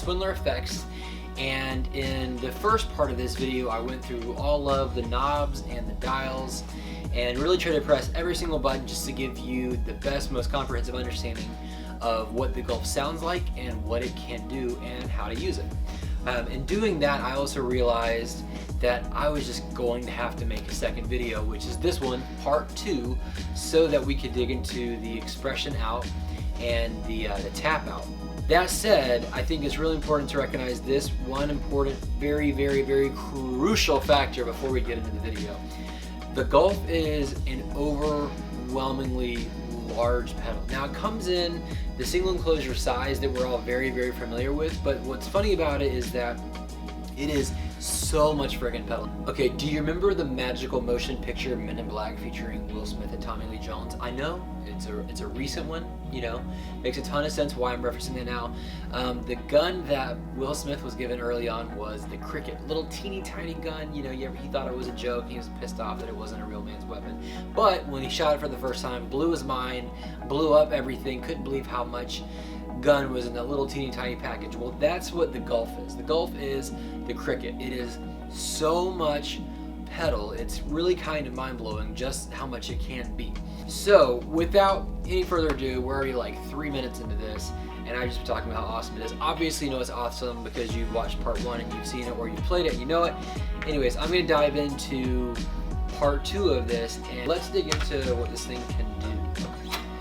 Swindler Effects, and in the first part of this video I went through all of the knobs and the dials and really tried to press every single button just to give you the best, most comprehensive understanding of what the Golf sounds like and what it can do and how to use it. In doing that, I also realized that I was just going to have to make a second video, which is this one, part 2, so that we could dig into the expression out and the tap out. That said, I think it's really important to recognize this one important, very, very, very crucial factor before we get into the video. The Golf is an overwhelmingly large pedal. Now it comes in the single enclosure size that we're all very, very familiar with, but what's funny about it is that it is so much friggin' pedal. Okay, do you remember the magical motion picture Men in Black featuring Will Smith and Tommy Lee Jones? I know, it's a recent one, you know, makes a ton of sense why I'm referencing it now. The gun that Will Smith was given early on was the Cricket, little teeny tiny gun, you know, he thought it was a joke, he was pissed off that it wasn't a real man's weapon. But when he shot it for the first time, blew his mind, blew up everything, couldn't believe how much gun was in that little teeny tiny package. Well, that's what the Golf is. The Golf is the Cricket. It is so much pedal, it's really kind of mind-blowing just how much it can be. So without any further ado, we're already like 3 minutes into this and I've just been talking about how awesome it is. Obviously you know it's awesome because you've watched part 1 and you've seen it, or you've played it and you know it. Anyways, I'm going to dive into part 2 of this and let's dig into what this thing can do.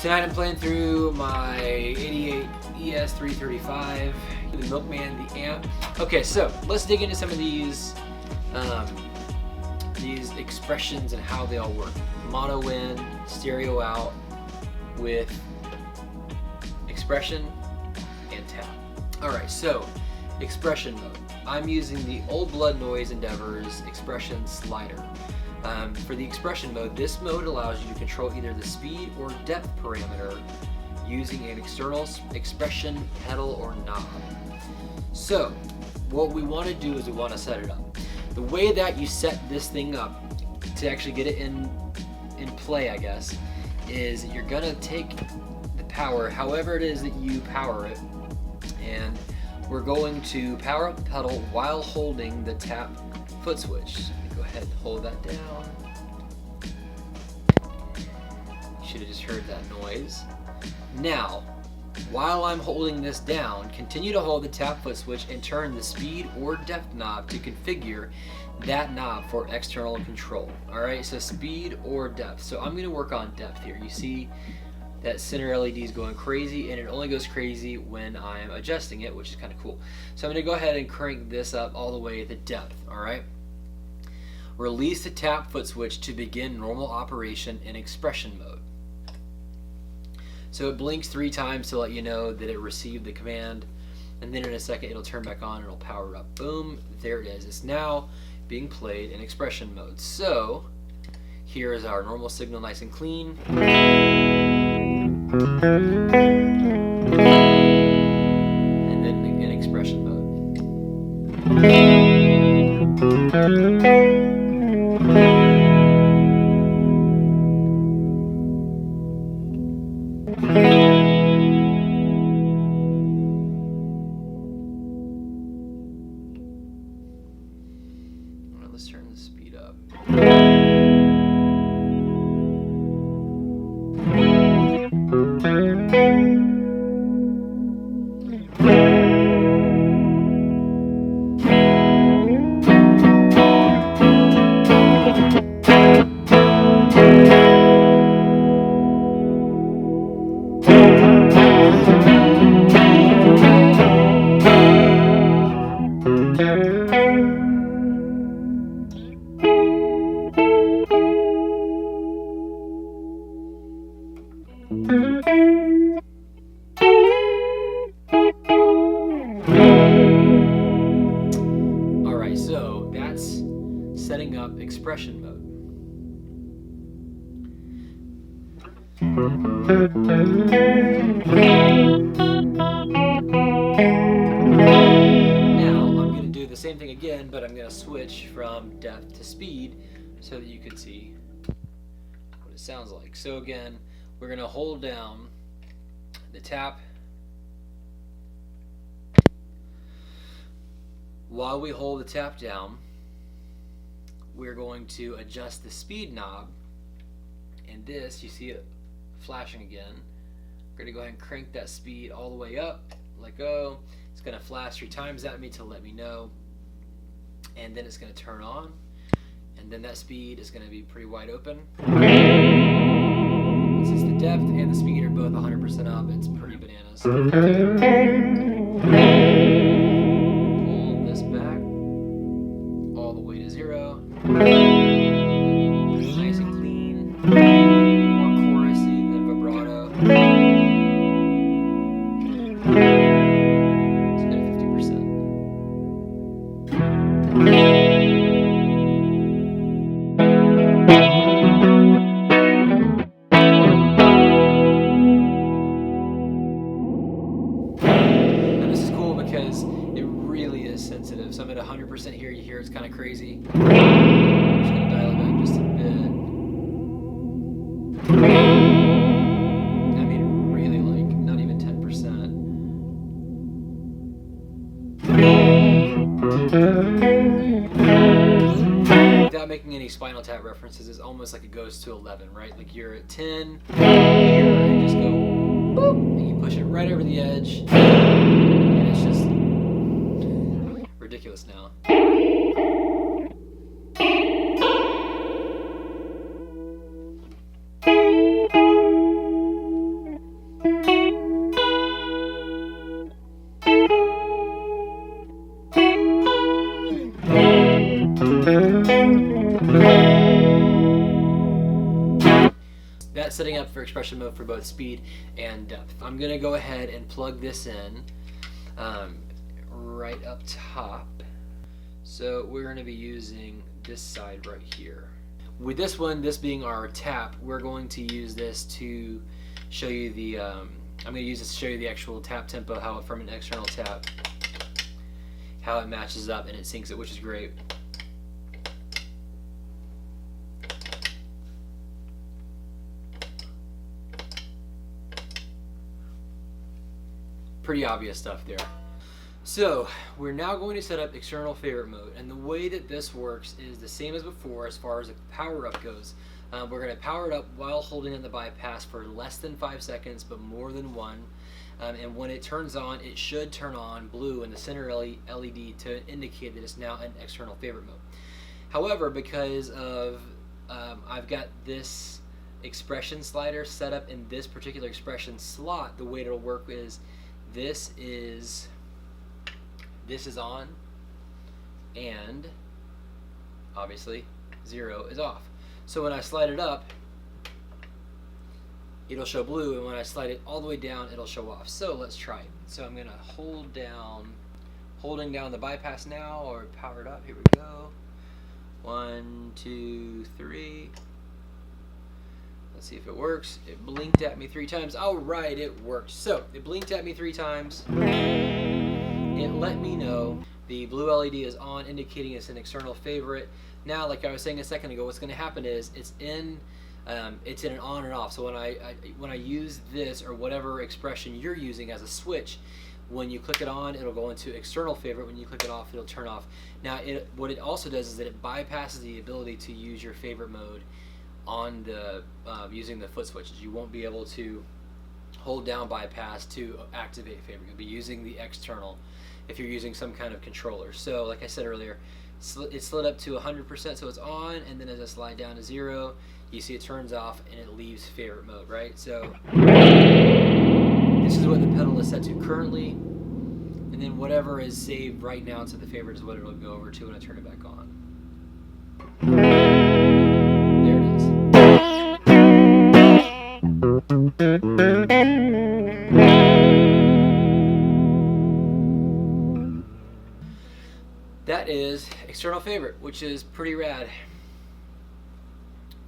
Tonight I'm playing through my 88 ES335, the Milkman, the amp. Okay, so let's dig into some of these expressions and how they all work. Mono in, stereo out, with expression and tap. Alright, so expression mode. I'm using the Old Blood Noise Endeavor's expression slider. For the expression mode, this mode allows you to control either the speed or depth parameter using an external expression pedal or knob. So what we want to do is we want to set it up. The way that you set this thing up to actually get it in play, I guess, is you're gonna take the power, however it is that you power it, and we're going to power up the pedal while holding the tap foot switch. Go ahead and hold that down. You should have just heard that noise. Now, while I'm holding this down, continue to hold the tap foot switch and turn the speed or depth knob to configure that knob for external control. Alright, so speed or depth. So I'm going to work on depth here. You see that center LED is going crazy, and it only goes crazy when I'm adjusting it, which is kind of cool. So I'm going to go ahead and crank this up all the way to depth. Alright. Release the tap foot switch to begin normal operation in expression mode. So it blinks 3 times to let you know that it received the command, and then in a second it'll turn back on and it'll power up. Boom, there it is. It's now being played in expression mode. So here is our normal signal, nice and clean. And then in expression mode. Let's turn the speed up. Alright, so that's setting up expression mode. Now I'm going to do the same thing again, but I'm going to switch from depth to speed so that you can see what it sounds like. So again, we're going to hold down the tap, While we hold the tap down, we're going to adjust the speed knob, and this, you see it flashing again. We're going to go ahead and crank that speed all the way up, let go. It's going to flash 3 times at me to let me know, and then it's going to turn on, and then that speed is going to be pretty wide open. Since the depth and the speed are both 100% up, it's pretty bananas. Pull this back all the way to 0. Nice and clean. More chorusy than vibrato. It's good at 50%. Because it really is sensitive. So I'm at 100% here. You hear it's kind of crazy. I'm just going to dial it back just a bit. I mean, really, like, not even 10%. Without making any Spinal Tap references, it's almost like it goes to 11, right? Like you're at 10, here, and just go boop, and you push it right over the edge. It's just ridiculous now. That's setting up for expression mode for both speed and depth. I'm going to go ahead and plug this in right up top. So we're going to be using this side right here. With this one, this being our tap, we're going to use this to show you the, I'm going to use this to show you the actual tap tempo, how from an external tap, how it matches up and it syncs it, which is great. Pretty obvious stuff there. So we're now going to set up external favorite mode, and the way that this works is the same as before as far as the power up goes. We're going to power it up while holding in the bypass for less than 5 seconds but more than 1, and when it turns on, it should turn on blue in the center LED to indicate that it's now in external favorite mode. However, because of I've got this expression slider set up in this particular expression slot, the way it'll work is this is on, and obviously 0 is off. So when I slide it up, it'll show blue, and when I slide it all the way down, it'll show off. So let's try it. So I'm gonna holding down the bypass now, or powered up. Here we go. 1, 2, 3. Let's see if it works. It blinked at me 3 times. All right, it worked. So it blinked at me 3 times. It let me know the blue LED is on, indicating it's an external favorite. Now, like I was saying a second ago, what's going to happen is it's in an on and off. So when I use this or whatever expression you're using as a switch, when you click it on, it'll go into external favorite. When you click it off, it'll turn off. Now, what it also does is that it bypasses the ability to use your favorite mode on the using the foot switches. You won't be able to hold down bypass to activate favorite. You'll be using the external if you're using some kind of controller. So like I said earlier, it slid up to 100%, so it's on, and then as I slide down to 0, you see it turns off and it leaves favorite mode, right? So this is what the pedal is set to currently, and then whatever is saved right now to the favorite is what it'll go over to when I turn it back on. There it is. That is external favorite, which is pretty rad.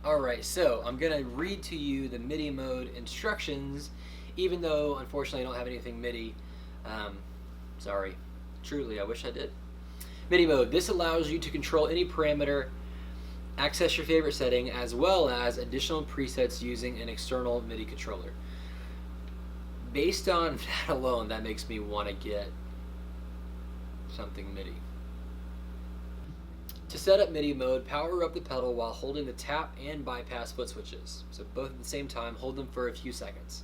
Alright, so I'm going to read to you the MIDI mode instructions, even though unfortunately I don't have anything MIDI. Sorry. Truly, I wish I did. MIDI mode. This allows you to control any parameter, access your favorite setting, as well as additional presets using an external MIDI controller. Based on that alone, that makes me want to get something MIDI. To set up MIDI mode, power up the pedal while holding the tap and bypass foot switches. So both at the same time, hold them for a few seconds.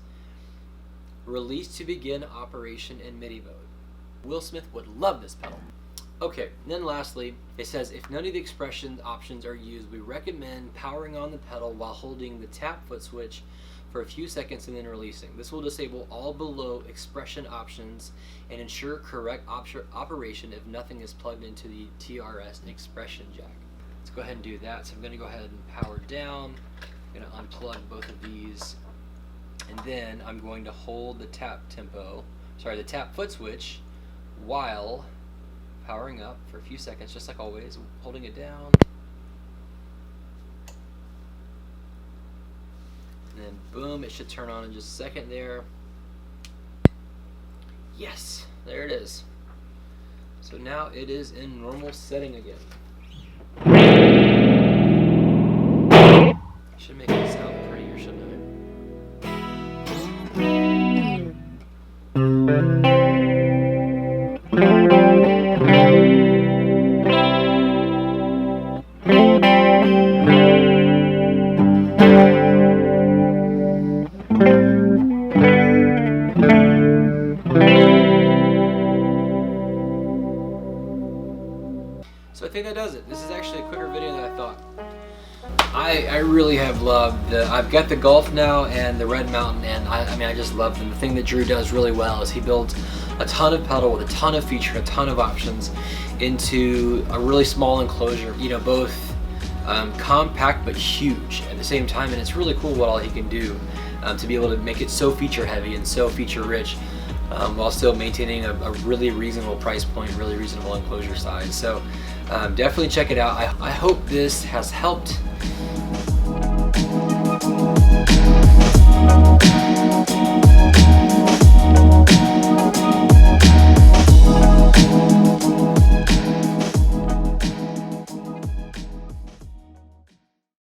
Release to begin operation in MIDI mode. Will Smith would love this pedal. Okay, and then lastly, it says if none of the expression options are used, we recommend powering on the pedal while holding the tap foot switch for a few seconds and then releasing. This will disable all below expression options and ensure correct operation if nothing is plugged into the TRS expression jack. Let's go ahead and do that. So I'm going to go ahead and power down. I'm going to unplug both of these, and then I'm going to hold the tap foot switch while powering up for a few seconds, just like always, holding it down. And then boom, it should turn on in just a second there. Yes, there it is. So now it is in normal setting again. Should make it sound prettier, shouldn't it? So I think that does it. This is actually a quicker video than I thought. I really have loved I've got the Golf now and the Red Mountain, and I just love them. The thing that Drew does really well is he builds a ton of pedal with a ton of feature, a ton of options into a really small enclosure, you know, both compact but huge at the same time, and it's really cool what all he can do to be able to make it so feature heavy and so feature rich while still maintaining a really reasonable price point, really reasonable enclosure size. So definitely check it out. I hope this has helped